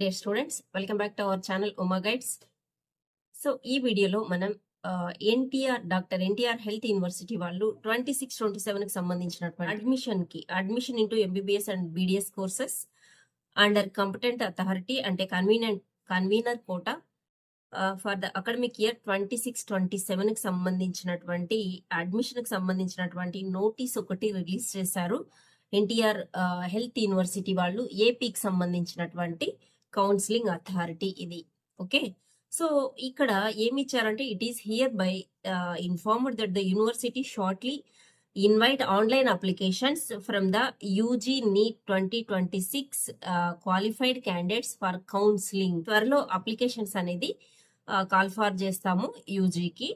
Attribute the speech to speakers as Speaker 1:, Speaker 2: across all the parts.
Speaker 1: Dear students, welcome back to our channel Uma guides. So ఈ వీడియోలో మనం డాక్టర్ ఎన్టీఆర్ హెల్త్ యూనివర్సిటీ వాళ్ళు 26-27 కి సంబంధించినటువంటి admission into MBBS and BDS courses under competent authority అంటే convener quota for the academic year 26-27 కి సంబంధించినటువంటి అడ్మిషన్ కి సంబంధించినటువంటి నోటీస్ ఒకటి రిలీజ్ చేశారు. ఎన్టీఆర్ హెల్త్ యూనివర్సిటీ వాళ్ళు ఏపీకి సంబంధించినటువంటి కౌన్సిలింగ్ అథారిటీ ఇది. ఓకే, సో ఇక్కడ ఏమి ఇచ్చారంటే it is hereby informed that the university shortly invite online applications from the UG NEET 2026 qualified candidates for counselling. త్వరలో అప్లికేషన్స్ అనేది కాల్ ఫార్ చేస్తాము యూజీకి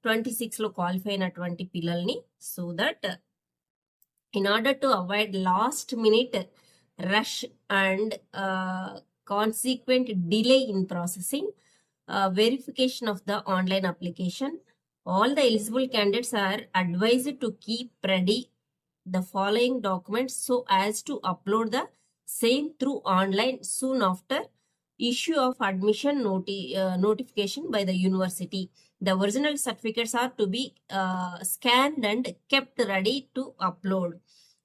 Speaker 1: 26 లో క్వాలిఫై అయినటువంటి పిల్లల్ని, so that in order to avoid last minute rush and consequent delay in processing verification of the online application, all the eligible candidates are advised to keep ready the following documents so as to upload the same through online soon after issue of admission notification by the university. The original certificates are to be scanned and kept ready to upload.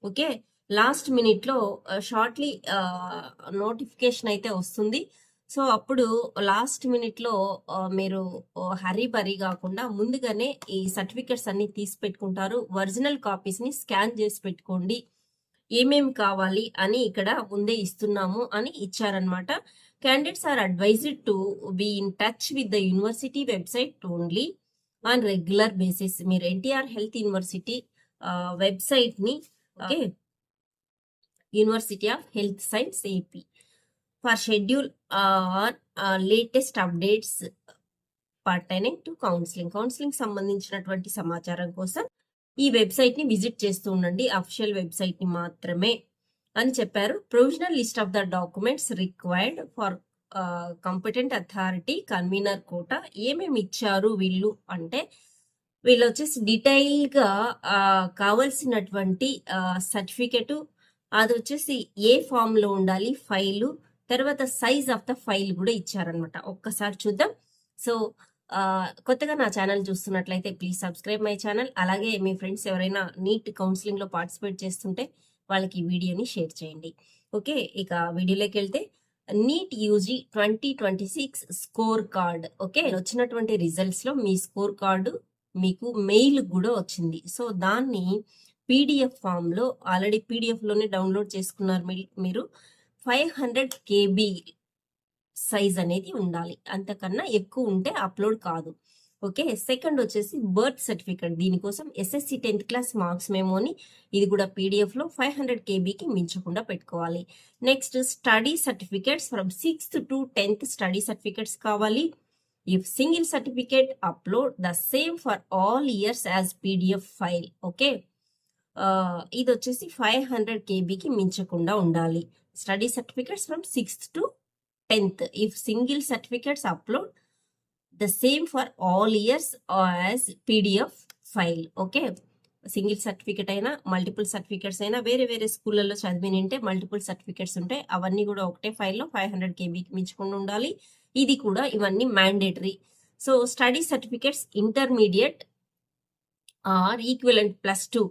Speaker 1: Okay, last మినిట్లో shortly notification అయితే వస్తుంది. So అప్పుడు last మినిట్లో మీరు హరీ bury కాకుండా ముందుగానే ఈ certificates అన్ని తీసి పెట్టుకుంటారు. ఒరిజినల్ కాపీస్ని స్కాన్ చేసి పెట్టుకోండి. ఏమేమి కావాలి అని ఇక్కడ ముందే ఇస్తున్నాము అని ఇచ్చారనమాట. Candidates are advised to be in touch with the university website only on regular basis. మీరు ఎన్టీఆర్ హెల్త్ యూనివర్సిటీ వెబ్సైట్ ని okay, university of health science AP for schedule are latest updates pertaining to counselling సంబంధించినటువంటి సమాచారం కోసం ఈ website ని visit చేస్తూ ఉండండి, official website ని మాత్రమే అని చెప్పారు. Provisional list of the documents required for competent authority convener quota. ఏమేమి ఇచ్చారు వీళ్ళు అంటే, వీళ్ళు వచ్చేసి డీటెయిల్ గా కావలసినటువంటి సర్టిఫికెట్ అది వచ్చేసి ఏ ఫామ్ లో ఉండాలి, ఫైలు, తర్వాత సైజ్ ఆఫ్ ద ఫైల్ కూడా ఇచ్చారనమాట. ఒక్కసారి చూద్దాం. సో కొత్తగా నా ఛానల్ చూస్తున్నట్లయితే ప్లీజ్ సబ్స్క్రైబ్ మై ఛానల్. అలాగే మీ ఫ్రెండ్స్ ఎవరైనా నీట్ కౌన్సిలింగ్ లో పార్టిసిపేట్ చేస్తుంటే వాళ్ళకి ఈ వీడియోని షేర్ చేయండి. ఓకే, ఇక వీడియోలోకి వెళ్తే NEET UG 2026 score card. Okay, వచ్చినటువంటి రిజల్ట్స్ లో మీ స్కోర్ కార్డు మీకు మెయిల్ కూడా వచ్చింది. సో దాన్ని పీడిఎఫ్ ఫామ్ లో ఆల్రెడీ పీడిఎఫ్ లోనే డౌన్లోడ్ చేసుకున్నారు మీరు. 500 KB సైజ్ అనేది ఉండాలి, అంతకన్నా ఎక్కువ ఉంటే అప్లోడ్ కాదు. ఓకే, సెకండ్ వచ్చేసి బర్త్ సర్టిఫికెట్. దీనికోసం ఎస్ఎస్సి 10th క్లాస్ మార్క్స్ మెమోని ఇది కూడా పీడిఎఫ్ లో 500 KBకి మించకుండా పెట్టుకోవాలి. Next study certificates from 6th to 10th study certificates కావాలి. If single certificate upload the same for all years as PDF file. Okay, ఇది వచ్చేసి 500 KBకి మించకుండా ఉండాలి. Study certificates from 6th to 10th. If single certificates upload the same for all years as PDF file. Okay, single certificate అయినా multiple certificates అయినా వేరే వేరే స్కూళ్ళలో చదివినంటే మల్టిపుల్ సర్టిఫికెట్స్ ఉంటాయి, అవన్నీ కూడా ఒకటే ఫైల్లో 500 KBకి మించకుండా ఉండాలి. ఇది కూడా ఇవన్నీ mandatory. So study certificates intermediate or equivalent +2.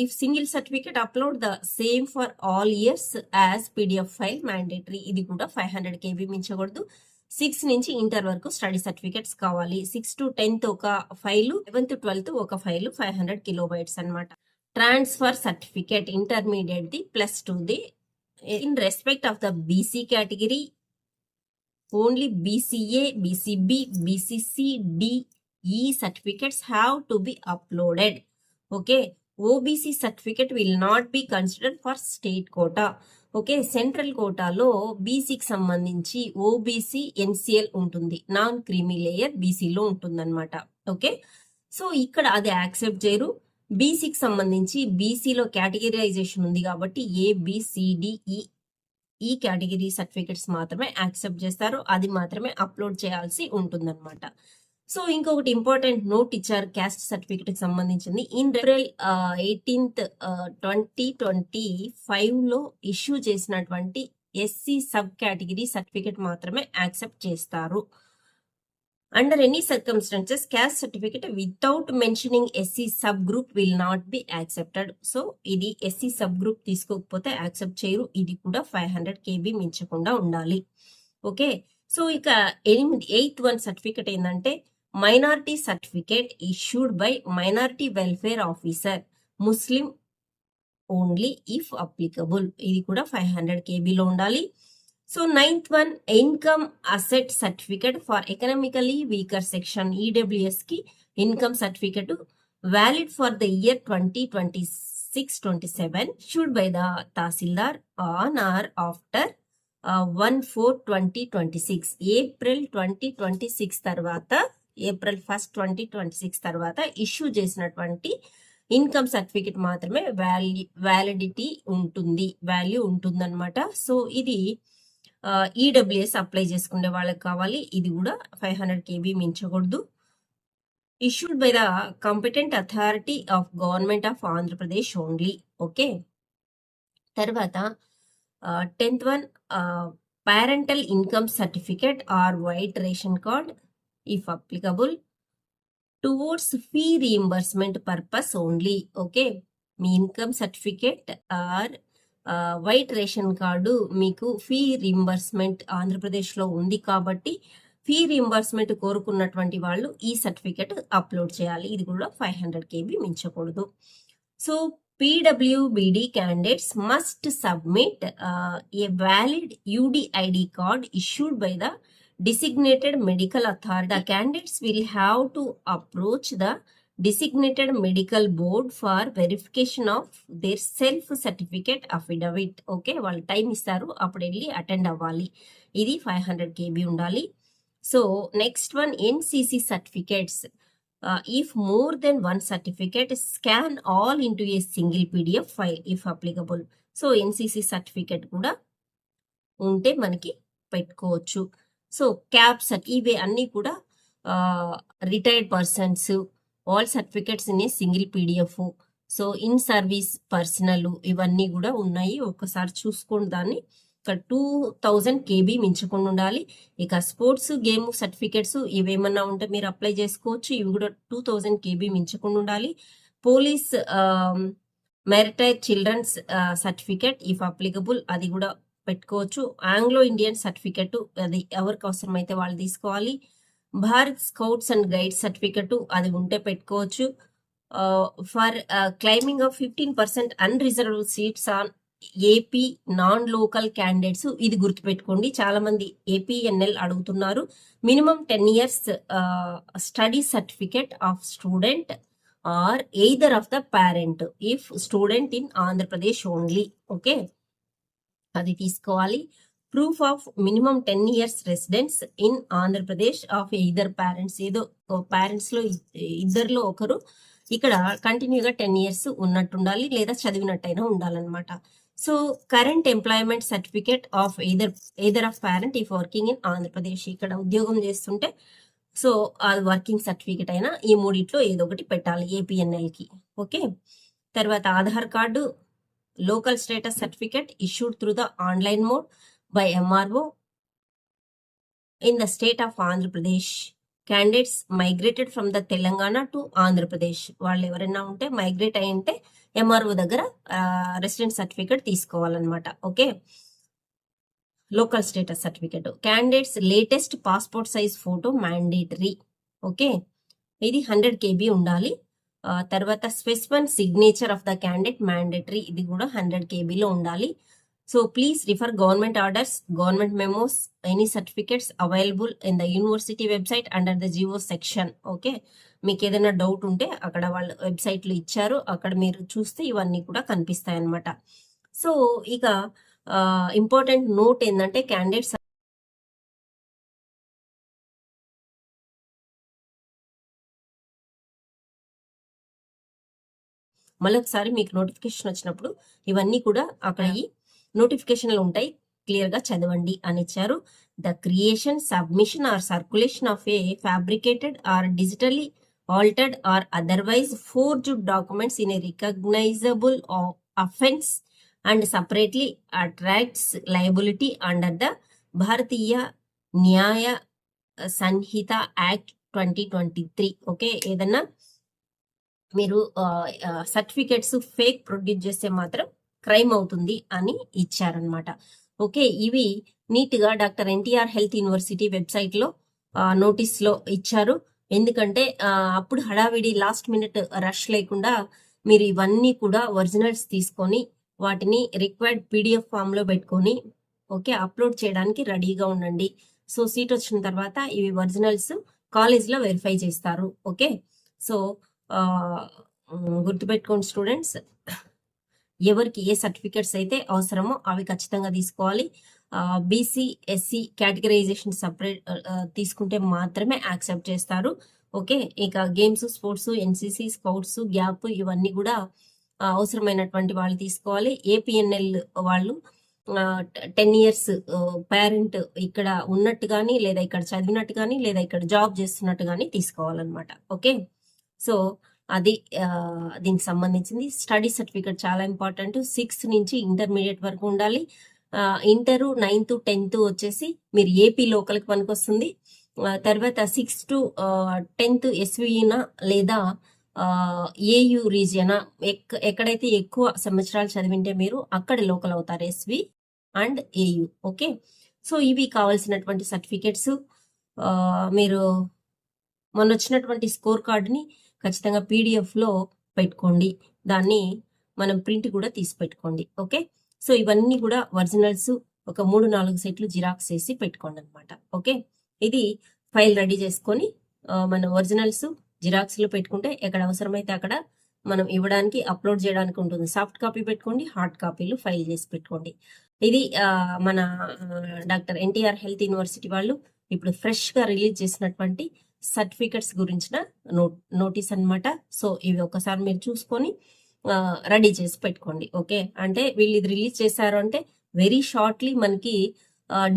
Speaker 1: If single certificate upload the same for all years as PDF file mandatory. ఇది కూడా 500 KB మించకూడదు. 6 నుంచి ఇంటర్ వరకు స్టడీ సర్టిఫికెట్స్ కావాలి. 6 to 10th ఒక ఫైలు, 11th to 12th ఒక ఫైలు, 500 KB అనమాట. Transfer certificate intermediate ది +2ది. In respect of the BC category only BCA, BCB, BCC, DE certificates have to be uploaded. Okay, OBC certificate will not be considered for state quota. Okay, central కోటాలో బీసీకి సంబంధించి OBC NCL ఉంటుంది, non creamy layer బీసీలో ఉంటుందన్నమాట. Okay, so ఇక్కడ అది accept చేయరు. బీసీకి సంబంధించి బీసీలో కేటగిరైజేషన్ ఉంది కాబట్టి ABCDE ఈ కేటగిరీ సర్టిఫికెట్స్ మాత్రమే యాక్సెప్ట్ చేస్తారు, అది మాత్రమే అప్లోడ్ చేయాల్సి ఉంటుందన్నమాట. సో ఇంకొకటి ఇంపార్టెంట్ నోట్ ఇచ్చారు క్యాస్ట్ సర్టిఫికేట్ కి సంబంధించింది. ఇన్ ఏప్రిల్ 18th 2025 లో ఇష్యూ చేసినటువంటి ఎస్సీ సబ్ కేటగిరీ సర్టిఫికేట్ మాత్రమే యాక్సెప్ట్ చేస్తారు. Under any circumstances caste certificate without mentioning SC sub group will not be accepted. So ఇది ఎస్సీ సబ్ గ్రూప్ తీసుకోకపోతే accept చేయరు. ఇది కూడా 500 KB మించకుండా ఉండాలి. ఓకే, సో ఇక 8th వన్ సర్టిఫికేట్ ఏంటంటే minority certificate issued by minority welfare officer Muslim only if applicable. ఇది కూడా 500 KBలో ఉండాలి. So 9th one income asset certificate for economically weaker section EWS కి income certificate valid for the year 2026-27 issued by the tahsildar on or after 1/4/2026 April 2026 తర్వాత April 1st 2026 తర్వాత issue చేసినటువంటి income certificate మాత్రమే validity ఉంటుంది, వాల్యూ ఉంటుందన్నమాట. So ఇది EWS apply చేసుకునే వాళ్ళకి కావాలి. ఇది కూడా 500 KB మించకూడదు. Issued by the competent authority of government of Andhra Pradesh only. Okay, తర్వాత 10th one parental income certificate or white ration card if applicable towards fee reimbursement purpose only. Okay, మీ income certificate or white ration card మీకు fee reimbursement ఆంధ్రప్రదేశ్లో ఉంది కాబట్టి fee reimbursement కోరుకున్నటువంటి వాళ్ళు ఈ certificate upload చేయాలి. ఇది కూడా 500 KB మించకూడదు. So PWBD candidates must submit a valid UDID card issued by the designated medical authority. The candidates will have to approach the designated medical board for verification of their self certificate affidavit. Okay, వాళ్ళు time ఇస్తారు, అప్పుడు వెళ్ళి attend అవ్వాలి. ఇది 500 KB ఉండాలి. So next one NCC certificates. If more than one certificate, scan all into a single PDF file if applicable. So NCC certificate కూడా ఉంటే మనకి పెట్టుకోవచ్చు. సో క్యాప్స్ ఇవి అన్నీ కూడా retired persons all certificates in a single PDF. So in service personal ఇవన్నీ కూడా ఉన్నాయి, ఒకసారి చూసుకోండి. దాన్ని ఇక్కడ 2000 KB మించకుండా ఉండాలి. ఇక స్పోర్ట్స్ గేమ్ సర్టిఫికేట్స్ ఇవేమన్నా ఉంటే మీరు అప్లై చేసుకోవచ్చు. ఇవి కూడా 2000 KB మించకుండా ఉండాలి. Police martyr children's certificate if applicable అది కూడా పెట్టుకోవచ్చు. ఆంగ్లో ఇండియన్ సర్టిఫికేట్ అది ఎవరికి అవసరమైతే వాళ్ళు తీసుకోవాలి. Bharat scouts and guides certificate అది ఉంటే పెట్టుకోవచ్చు. For claiming of 15% unreserved seats on AP non local candidates ఇది గుర్తుపెట్టుకోండి. చాలా మంది APNL అడుగుతున్నారు. Minimum 10 years study certificate of student or either of the parent if student in Andhra Pradesh only. Okay, అది తీసుకోవాలి. Proof of minimum 10 years residence in Andhra Pradesh of either parents. ఏదో parents లో ఇద్దరిలో ఒకరు ఇక్కడ కంటిన్యూగా 10 years ఉన్నట్టుండాలి, లేదా చదివినట్టయినా ఉండాలన్నమాట. So current employment certificate of either of parent if working in Andhra Pradesh. ఇక్కడ ఉద్యోగం చేస్తుంటే సో అది వర్కింగ్ సర్టిఫికేట్ అయినా ఈ మూడిట్లో ఏదో ఒకటి పెట్టాలి APNL కి. ఓకే, తర్వాత Aadhaar card local status certificate issued through the online mode by MRO in the state of Andhra Pradesh. Candidates migrated from the Telangana to Andhra Pradesh వాళ్ళు ఎవరైనా ఉంటే మైగ్రేట్ అయి ఉంటే MRO దగ్గర రెసిడెంట్ సర్టిఫికేట్ తీసుకోవాలన్నమాట. Okay, local status certificate. Candidates latest passport size photo mandatory. Okay, ఇది 100 KB ఉండాలి. తర్వాత specific signature of the candidate mandatory, ఇది కూడా 100 KBలో ఉండాలి. So please refer government orders, government memos, any certificates available in the university website under the GO section. Okay, మీకు ఏదైనా doubt ఉంటే అక్కడ వాళ్ళ వెబ్సైట్లో ఇచ్చారు, అక్కడ మీరు చూస్తే ఇవన్నీ కూడా కనిపిస్తాయి అన్నమాట. సో ఇక ఇంపార్టెంట్ నోట్ ఏంటంటే క్యాండిడేట్స్ మళ్ళొకసారి మీకు నోటిఫికేషన్ వచ్చినప్పుడు ఇవన్నీ కూడా అక్కడ ఈ నోటిఫికేషన్లు ఉంటాయి, క్లియర్ గా చదవండి అని ఇచ్చారు. The creation, submission or circulation of a fabricated or digitally altered or otherwise forged documents in a recognisable offense and separately attracts liability under the Bharatiya Nyaya Sanhita act 2023. Okay, ఏదన్నా మీరు సర్టిఫికెట్స్ ఫేక్ ప్రొడ్యూస్ చేస్తే మాత్రం crime అవుతుంది అని ఇచ్చారనమాట. Okay, ఇవి నీట్గా doctor NTR health university వెబ్సైట్లో నోటీస్లో ఇచ్చారు. ఎందుకంటే అప్పుడు హడావిడి లాస్ట్ మినిట్ రష్ లేకుండా మీరు ఇవన్నీ కూడా ఒరిజినల్స్ తీసుకొని వాటిని రిక్వైర్డ్ పీడిఎఫ్ ఫామ్లో పెట్టుకొని ఓకే అప్లోడ్ చేయడానికి రెడీగా ఉండండి. సో సీట్ వచ్చిన తర్వాత ఇవి ఒరిజినల్స్ కాలేజ్లో వెరిఫై చేస్తారు. ఓకే, సో గుర్తుపెట్టుకోండి స్టూడెంట్స్, ఎవరికి ఏ సర్టిఫికెట్స్ అయితే అవసరమో అవి ఖచ్చితంగా తీసుకోవాలి. బీసీ ఎస్సీ కేటగరైజేషన్ సపరేట్ తీసుకుంటే మాత్రమే యాక్సెప్ట్ చేస్తారు. ఓకే, ఇక games, sports, NCC, scouts, gap ఇవన్నీ కూడా అవసరమైనటువంటి వాళ్ళు తీసుకోవాలి. ఏపీఎన్ఎల్ వాళ్ళు 10 years పేరెంట్ ఇక్కడ ఉన్నట్టు కానీ లేదా ఇక్కడ చదివినట్టు కానీ లేదా ఇక్కడ జాబ్ చేస్తున్నట్టు కానీ తీసుకోవాలన్నమాట. ఓకే, సో అది దీనికి సంబంధించింది. స్టడీ సర్టిఫికెట్ చాలా ఇంపార్టెంట్. 6th నుంచి ఇంటర్మీడియట్ వరకు ఉండాలి. ఇంటర్ 9th 10th వచ్చేసి మీరు ఏపీ లోకల్కి పనికొస్తుంది. తర్వాత 6th to 10th ఎస్వీనా లేదా ఏయు రీజియనా ఎక్కడైతే ఎక్కువ సంవత్సరాలు చదివింటే మీరు అక్కడ లోకల్ అవుతారు, SV and AU. Okay, so ఇవి కావాల్సినటువంటి సర్టిఫికెట్స్. మీరు మొన్న వచ్చినటువంటి స్కోర్ కార్డుని ఖచ్చితంగా పీడిఎఫ్లో పెట్టుకోండి, దాన్ని మనం ప్రింట్ కూడా తీసి పెట్టుకోండి. ఓకే, సో ఇవన్నీ కూడా ఒరిజినల్స్ ఒక 3-4 సెట్లు జిరాక్స్ చేసి పెట్టుకోండి అనమాట. ఓకే, ఇది ఫైల్ రెడీ చేసుకొని మన ఒరిజినల్స్ జిరాక్స్లో పెట్టుకుంటే ఎక్కడ అవసరమైతే అక్కడ మనం ఇవ్వడానికి అప్లోడ్ చేయడానికి ఉంటుంది. సాఫ్ట్ కాపీ పెట్టుకోండి, హార్డ్ కాపీలు ఫైల్ చేసి పెట్టుకోండి. ఇది మన డాక్టర్ ఎన్టీఆర్ హెల్త్ యూనివర్సిటీ వాళ్ళు ఇప్పుడు ఫ్రెష్గా రిలీజ్ చేసినటువంటి సర్టిఫికెట్స్ గురించిన నోటీస్ అన్నమాట. సో ఇవి ఒకసారి మీరు చూసుకొని రెడీ చేసి పెట్టుకోండి. ఓకే, అంటే వీళ్ళు ఇది రిలీజ్ చేశారు అంటే వెరీ షార్ట్లీ మనకి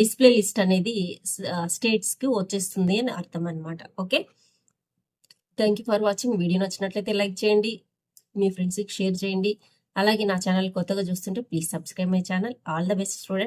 Speaker 1: డిస్ప్లే లిస్ట్ అనేది స్టేట్స్కి వచ్చేస్తుంది అని అర్థం అనమాట. Okay, thank you for watching. Video నచ్చినట్లయితే లైక్ చేయండి, మీ ఫ్రెండ్స్కి షేర్ చేయండి. అలాగే నా ఛానల్ కొత్తగా చూస్తుంటే please subscribe my channel. All the best student.